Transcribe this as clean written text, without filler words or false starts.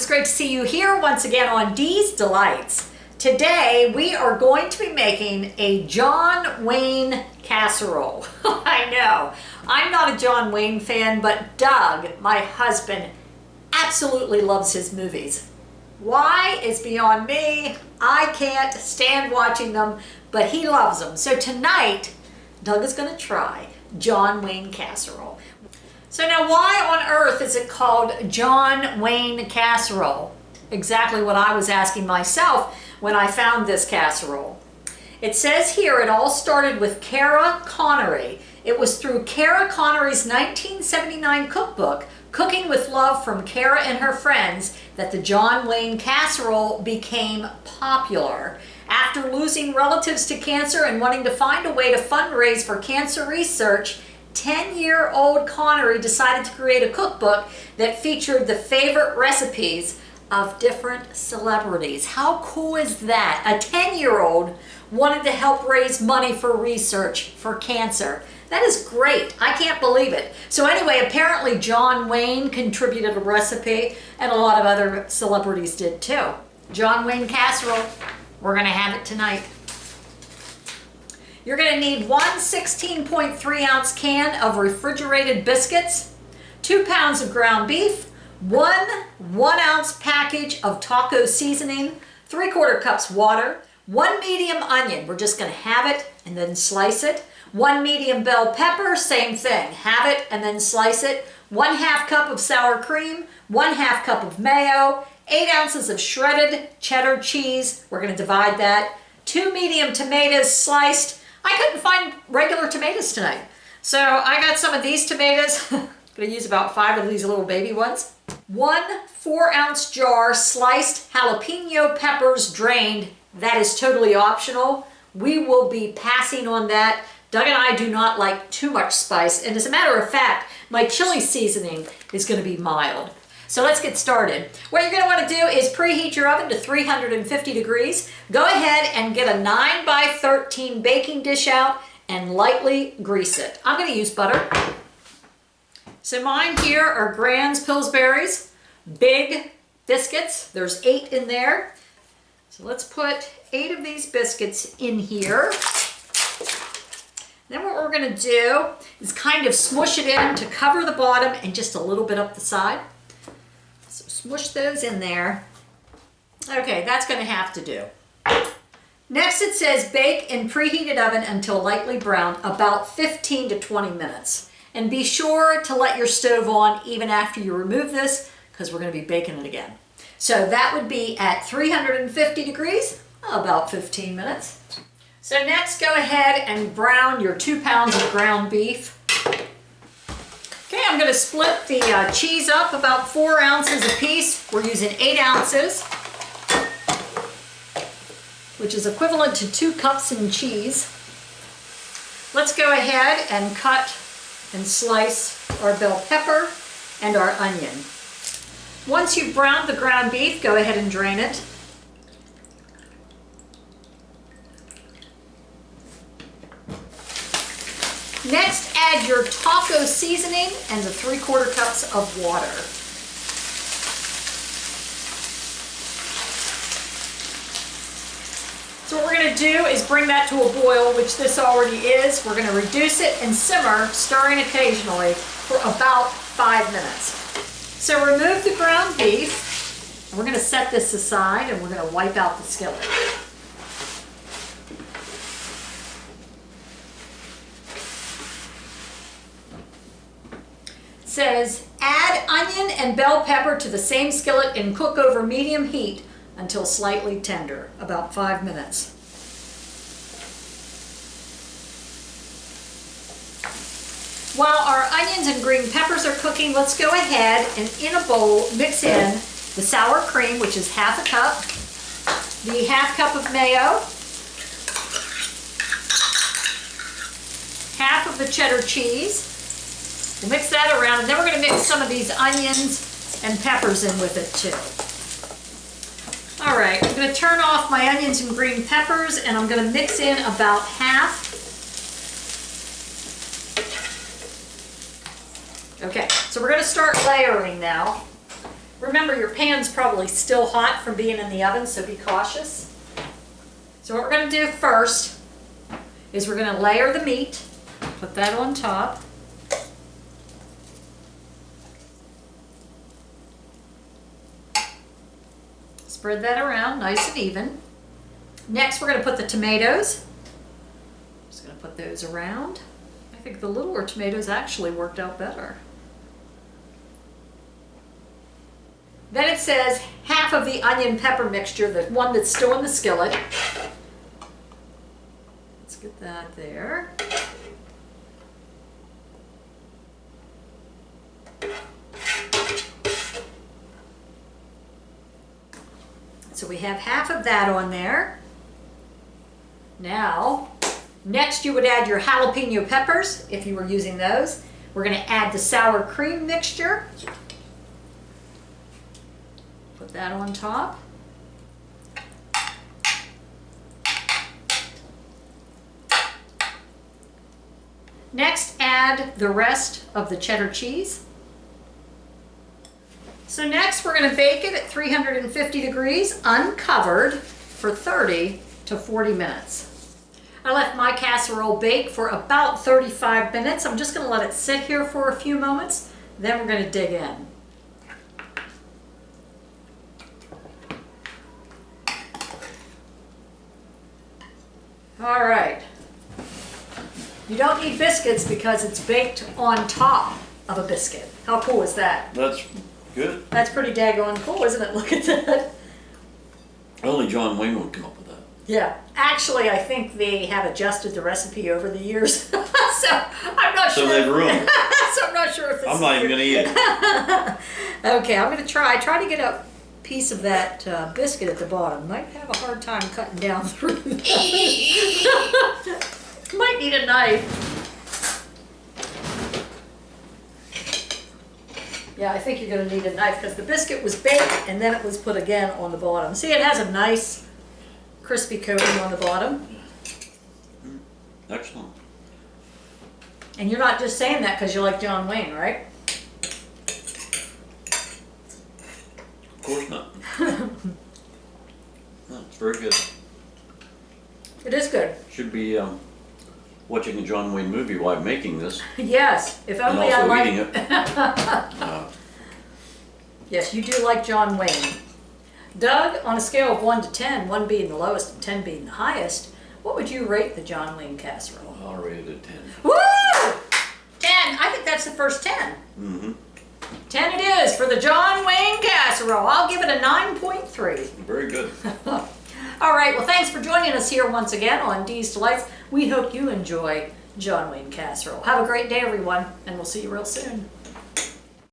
It's great to see you here once again on Dee's Delights. Today we are going to be making a John Wayne casserole. I know, I'm not a John Wayne fan, but Doug, my husband, absolutely loves his movies. Why is beyond me. I can't stand watching them, but he loves them. So tonight, Doug is going to try John Wayne casserole. So now, why on earth is it called John Wayne casserole? Exactly what I was asking myself when I found this casserole. It says here it all started with Cara Connery. It was through Cara Connery's 1979 cookbook, Cooking with Love from Cara and Her Friends, that the John Wayne casserole became popular. After losing relatives to cancer and wanting to find a way to fundraise for cancer research, 10-year-old Connery decided to create a cookbook that featured the favorite recipes of different celebrities. How cool is that? A 10-year-old wanted to help raise money for research for cancer. That is great. I can't believe it. So anyway, apparently John Wayne contributed a recipe and a lot of other celebrities did too. John Wayne casserole. We're gonna have it tonight. You're going to need one 16.3 ounce can of refrigerated biscuits, 2 pounds of ground beef, one 1 ounce package of taco seasoning, 3/4 cups water, 1 medium onion, we're just going to have it and then slice it, 1 medium bell pepper, same thing, have it and then slice it, 1/2 cup of sour cream, 1/2 cup of mayo, 8 ounces of shredded cheddar cheese, we're going to divide that, 2 medium tomatoes sliced. I couldn't find regular tomatoes tonight, so I got some of these tomatoes. I'm going to use about 5 of these little baby ones. 1 4-ounce jar sliced jalapeno peppers drained. That is totally optional. We will be passing on that. Doug and I do not like too much spice, and as a matter of fact, my chili seasoning is going to be mild. So let's get started. What you're going to want to do is preheat your oven to 350 degrees. Go ahead and get a 9x13 baking dish out and lightly grease it. I'm going to use butter. So mine here are Grand's Pillsbury's big biscuits. There's 8 in there. So let's put 8 of these biscuits in here. Then what we're going to do is kind of smush it in to cover the bottom and just a little bit up the side. So smush those in there. Okay, that's going to have to do. Next it says bake in preheated oven until lightly brown, about 15 to 20 minutes. And be sure to let your stove on even after you remove this, because we're going to be baking it again. So that would be at 350 degrees, about 15 minutes. So next go ahead and brown your 2 pounds of ground beef. Okay, I'm going to split the cheese up about 4 ounces a piece. We're using 8 ounces, which is equivalent to 2 cups in cheese. Let's go ahead and cut and slice our bell pepper and our onion. Once you've browned the ground beef, go ahead and drain it. Next, add your taco seasoning and the 3/4 cups of water. So what we're going to do is bring that to a boil, which this already is. We're going to reduce it and simmer, stirring occasionally, for about 5 minutes. So remove the ground beef. We're going to set this aside and we're going to wipe out the skillet. Says add onion and bell pepper to the same skillet and cook over medium heat until slightly tender, about 5 minutes. While our onions and green peppers are cooking, let's go ahead and in a bowl mix in the sour cream, which is 1/2 cup, the 1/2 cup of mayo, 1/2 of the cheddar cheese. We'll mix that around, and then we're going to mix some of these onions and peppers in with it too. All right, I'm going to turn off my onions and green peppers, and I'm going to mix in about 1/2. Okay, so we're going to start layering now. Remember, your pan's probably still hot from being in the oven, so be cautious. So what we're going to do first is we're going to layer the meat, put that on top. Spread that around nice and even. Next, we're going to put the tomatoes. Just going to put those around. I think the littler tomatoes actually worked out better. Then it says half of the onion pepper mixture, the one that's still in the skillet. Let's get that there. So we have half of that on there. Now, next you would add your jalapeno peppers if you were using those. We're going to add the sour cream mixture. Put that on top. Next, add the rest of the cheddar cheese. So next we're going to bake it at 350 degrees uncovered for 30 to 40 minutes. I left my casserole bake for about 35 minutes. I'm just going to let it sit here for a few moments, then we're going to dig in. All right. You don't need biscuits because it's baked on top of a biscuit. How cool is that? That's good. That's pretty daggone cool, isn't it? Look at that. Only John Wayne would come up with that. Yeah. Actually, I think they have adjusted the recipe over the years. So I'm not sure. So they've ruined it. So I'm not sure if this I'm not even going to eat it. Okay, I'm going to try to get a piece of that biscuit at the bottom. Might have a hard time cutting down through that. Might need a knife. Yeah, I think you're going to need a knife because the biscuit was baked and then it was put again on the bottom. See, it has a nice crispy coating on the bottom. Excellent. And you're not just saying that because you like John Wayne, right? Of course not. No, it's very good. It is good. Should be watching a John Wayne movie while making this. Yes, if And only I also like. eating it. Yes, you do like John Wayne. Doug, on a scale of 1 to 10, 1 being the lowest and 10 being the highest, what would you rate the John Wayne casserole? I'll rate it a 10. Woo! 10. I think that's the first 10. Mm-hmm. 10 it is for the John Wayne casserole. I'll give it a 9.3. Very good. All right, well, thanks for joining us here once again on Dee's Delights. We hope you enjoy John Wayne casserole. Have a great day, everyone, and we'll see you real soon.